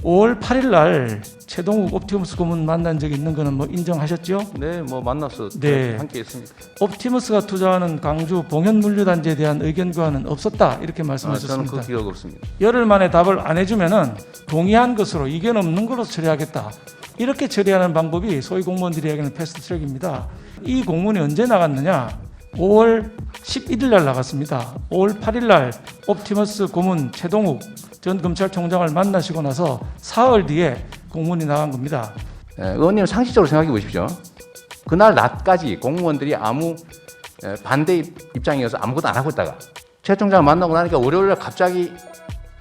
5월 8일 날 최동욱 옵티머스 고문 만난 적이 있는 거는 뭐 인정하셨죠? 네, 뭐 만나서 네. 함께 했습니다. 옵티머스가 투자하는 광주 봉현물류단지에 대한 의견 교환은 없었다 이렇게 저는 말씀하셨습니다. 그 기억 없습니다. 열흘 만에 답을 안 해주면은 동의한 것으로 이견 없는 걸로 처리하겠다. 이렇게 처리하는 방법이 소위 공무원들이 얘기하는 패스트트랙입니다. 이 공문이 언제 나갔느냐? 5월 11일 날 나갔습니다. 5월 8일 날 옵티머스 고문 최동욱 전 검찰총장을 만나시고 나서 사흘 뒤에 공문이 나간 겁니다. 의원님 상식적으로 생각해 보십시오. 그날 낮까지 공무원들이 아무 반대 입장이어서 아무것도 안 하고 있다가 최 총장을 만나고 나니까 월요일 날 갑자기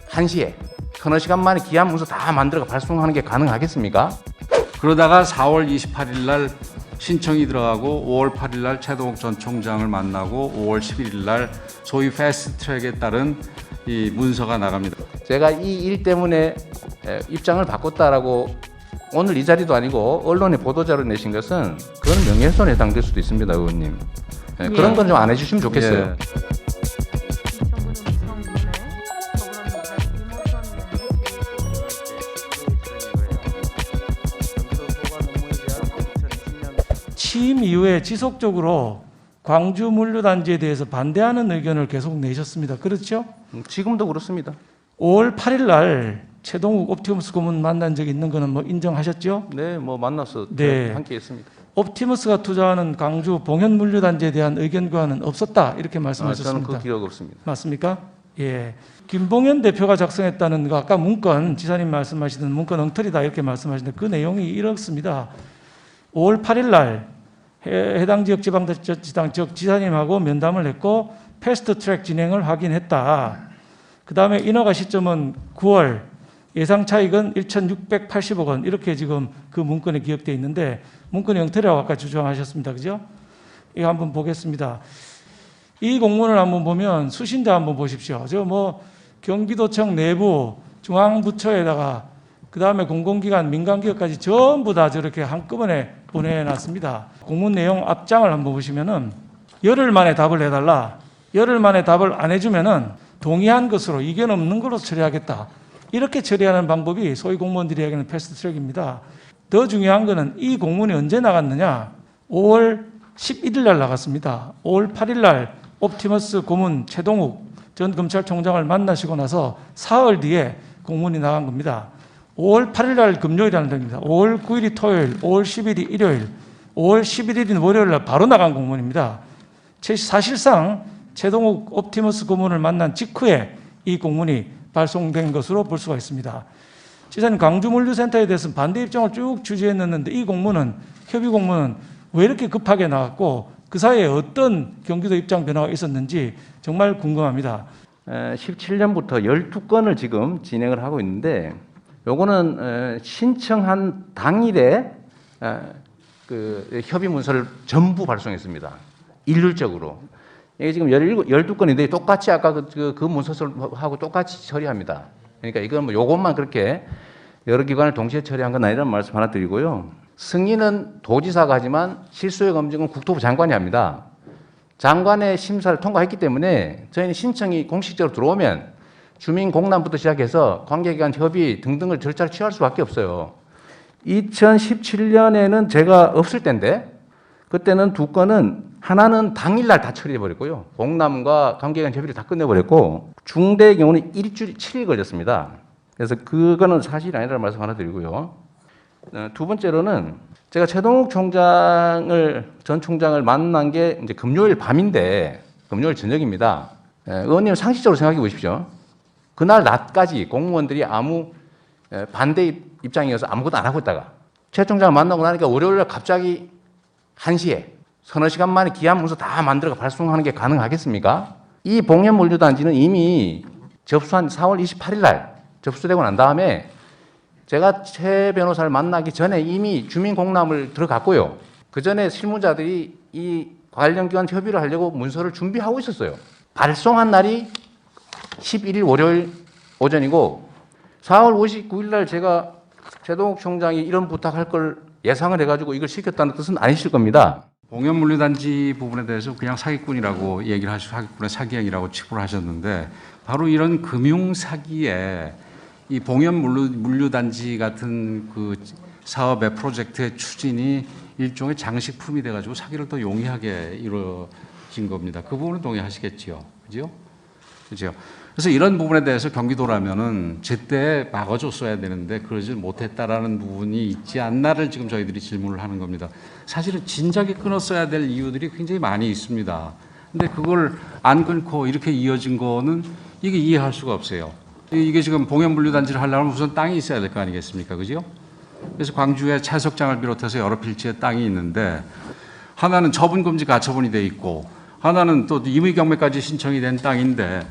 1시에 서너 시간 만에 기한 문서 다 만들어 발송하는 게 가능하겠습니까? 그러다가 4월 28일 날 신청이 들어가고 5월 8일 날 최동욱 전 총장을 만나고 5월 11일 날 소위 패스트트랙에 따른 이 문서가 나갑니다. 제가 이 일 때문에 입장을 바꿨다라고 오늘 이 자리도 아니고 언론에 보도자료 내신 것은 그건 명예훼손에 해당될 수도 있습니다, 의원님. 그런 건 좀 안 해주시면 좋겠어요. 예. 취임 이후에 지속적으로 광주 물류단지에 대해서 반대하는 의견을 계속 내셨습니다. 그렇죠? 지금도 그렇습니다. 5월 8일 날 최동욱 옵티머스 고문 만난 적이 있는 거는 뭐 인정하셨죠? 네, 뭐 만나서 네. 함께 했습니다. 옵티머스가 투자하는 광주 봉현물류단지에 대한 의견 교환은 없었다 이렇게 저는 말씀하셨습니다. 그 기억 없습니다. 맞습니까? 예. 김봉현 대표가 작성했다는 거 아까 문건 지사님 말씀하시던 문건 엉터리다 이렇게 말씀하시는데 그 내용이 이렇습니다. 5월 8일 날 해당 지역 지방 지역 지사님하고 면담을 했고 패스트트랙 진행을 확인했다. 그 다음에 인허가 시점은 9월, 예상 차익은 1,680억 원 이렇게 지금 그 문건에 기억되어 있는데 문건이 엉터리라고 아까 주장하셨습니다. 그죠? 이거 한번 보겠습니다. 이 공문을 한번 보면 수신자 한번 보십시오. 저 뭐 경기도청 내부 중앙부처에다가 그 다음에 공공기관, 민간기업까지 전부 다 저렇게 한꺼번에 보내놨습니다. 공문 내용 앞장을 한번 보시면은 열흘 만에 답을 해달라. 열흘 만에 답을 안 해주면은 동의한 것으로 이견 없는 걸로 처리하겠다. 이렇게 처리하는 방법이 소위 공무원들이 얘기하는 패스트트랙입니다. 더 중요한 것은 이 공문이 언제 나갔느냐? 5월 11일 날 나갔습니다. 5월 8일 날 옵티머스 고문 최동욱 전 검찰총장을 만나시고 나서 사흘 뒤에 공문이 나간 겁니다. 5월 8일 날 금요일이라는 겁니다. 5월 9일이 토요일, 5월 10일이 일요일, 5월 11일인 월요일 날 바로 나간 공문입니다. 사실상 최동욱 옵티머스 고문을 만난 직후에 이 공문이 발송된 것으로 볼 수가 있습니다. 지사님 광주물류센터에 대해서 반대 입장을 쭉 주지했는데 이 공문은 협의 공문은 왜 이렇게 급하게 나왔고 그 사이에 어떤 경기도 입장 변화가 있었는지 정말 궁금합니다. 17년부터 12건을 지금 진행을 하고 있는데 요거는 신청한 당일에 그 협의 문서를 전부 발송했습니다. 일률적으로. 이게 지금 12건인데 똑같이 아까 그 문서하고 똑같이 처리합니다. 그러니까 이건 뭐 요것만 그렇게 여러 기관을 동시에 처리한 건 아니라는 말씀 하나 드리고요. 승인은 도지사가 하지만 실소의 검증은 국토부 장관이 합니다. 장관의 심사를 통과했기 때문에 저희는 신청이 공식적으로 들어오면 주민 공람부터 시작해서 관계기관 협의 등등을 절차를 취할 수밖에 없어요. 2017년에는 제가 없을 때인데 그때는 두 건은 하나는 당일날 다 처리해버렸고요. 공람과 관계기관 협의를 다 끝내버렸고 중대의 경우는 일주일 7일 걸렸습니다. 그래서 그거는 사실이 아니라는 말씀 하나 드리고요. 두 번째로는 제가 최동욱 전 총장을 만난 게 이제 금요일 밤인데 금요일 저녁입니다. 의원님 상식적으로 생각해 보십시오. 그날 낮까지 공무원들이 아무 반대 입장이어서 아무것도 안 하고 있다가 최 총장을 만나고 나니까 월요일 날 갑자기 1시에 서너 시간 만에 기한 문서 다 만들어 발송하는 게 가능하겠습니까? 이 봉현물류단지는 이미 접수한 4월 28일 날 접수되고 난 다음에 제가 최 변호사를 만나기 전에 이미 주민 공람을 들어갔고요. 그 전에 실무자들이 이 관련 기관 협의를 하려고 문서를 준비하고 있었어요. 발송한 날이 11일 월요일 오전이고 4월 59일 날 제가 최동욱 총장이 이런 부탁할 걸 예상을 해가지고 이걸 시켰다는 뜻은 아니실 겁니다. 봉현물류단지 부분에 대해서 그냥 사기꾼이라고 얘기를 하시고 사기꾼의 사기행위라고 칭호를 하셨는데 바로 이런 금융 사기에 이 봉현 물류단지 같은 그 사업의 프로젝트의 추진이 일종의 장식품이 돼가지고 사기를 더 용이하게 이루어진 겁니다. 그 부분은 동의하시겠지요, 그죠? 그죠? 그래서 이런 부분에 대해서 경기도라면은 제때 막아줬어야 되는데 그러질 못했다라는 부분이 있지 않나를 지금 저희들이 질문을 하는 겁니다. 사실은 진작에 끊었어야 될 이유들이 굉장히 많이 있습니다. 근데 그걸 안 끊고 이렇게 이어진 거는 이게 이해할 수가 없어요. 이게 지금 봉현 물류단지를 하려면 우선 땅이 있어야 될 거 아니겠습니까? 그죠? 그래서 광주에 채석장을 비롯해서 여러 필지에 땅이 있는데 하나는 처분금지 가처분이 돼 있고 하나는 또 임의경매까지 신청이 된 땅인데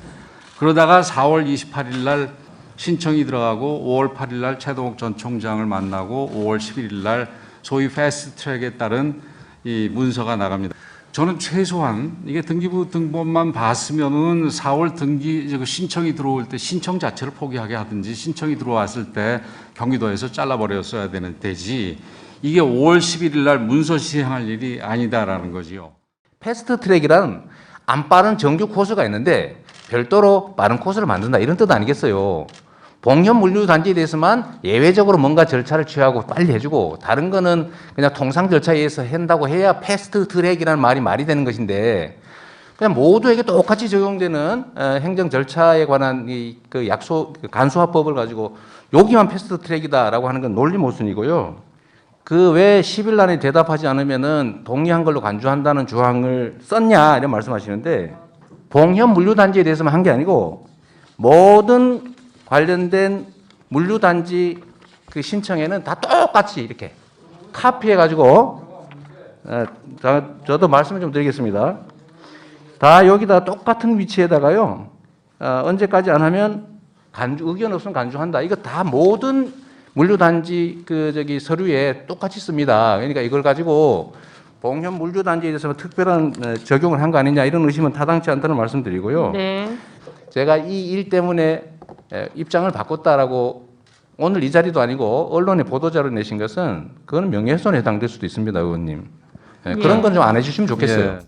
그러다가 4월 28일 날 신청이 들어가고 5월 8일 날 최동욱 전 총장을 만나고 5월 11일 날 소위 패스트트랙에 따른 이 문서가 나갑니다. 저는 최소한 이게 등기부 등본만 봤으면은 4월 신청이 들어올 때 신청 자체를 포기하게 하든지 신청이 들어왔을 때 경기도에서 잘라버렸어야 되지 이게 5월 11일 날 문서 시행할 일이 아니다라는 거지요. 패스트 트랙이란 안 빠른 정규 코스가 있는데 별도로 빠른 코스를 만든다 이런 뜻 아니겠어요. 봉현 물류단지에 대해서만 예외적으로 뭔가 절차를 취하고 빨리 해주고 다른 거는 그냥 통상 절차에 의해서 한다고 해야 패스트 트랙이라는 말이 되는 것인데 그냥 모두에게 똑같이 적용되는 행정 절차에 관한 그 간소화법을 가지고 여기만 패스트 트랙이다라고 하는 건 논리 모순이고요. 그 왜 10일 안에 대답하지 않으면은 동의한 걸로 간주한다는 조항을 썼냐 이런 말씀하시는데 봉현 물류단지에 대해서만 한 게 아니고 모든 관련된 물류단지 그 신청에는 다 똑같이 이렇게 카피해가지고 저도 말씀을 좀 드리겠습니다. 다 여기다 똑같은 위치에다가요. 언제까지 안 하면 의견 없으면 간주한다. 이거 다 모든 물류단지 서류에 똑같이 씁니다. 그러니까 이걸 가지고 봉현 물류단지에 대해서 특별한 적용을 한 거 아니냐 이런 의심은 타당치 않다는 말씀드리고요. 네. 제가 이 일 때문에 입장을 바꿨다라고 오늘 이 자리도 아니고 언론에 보도자료 내신 것은 그거는 명예훼손에 해당될 수도 있습니다, 의원님. 그런 건 좀 안 해주시면 좋겠어요. 예.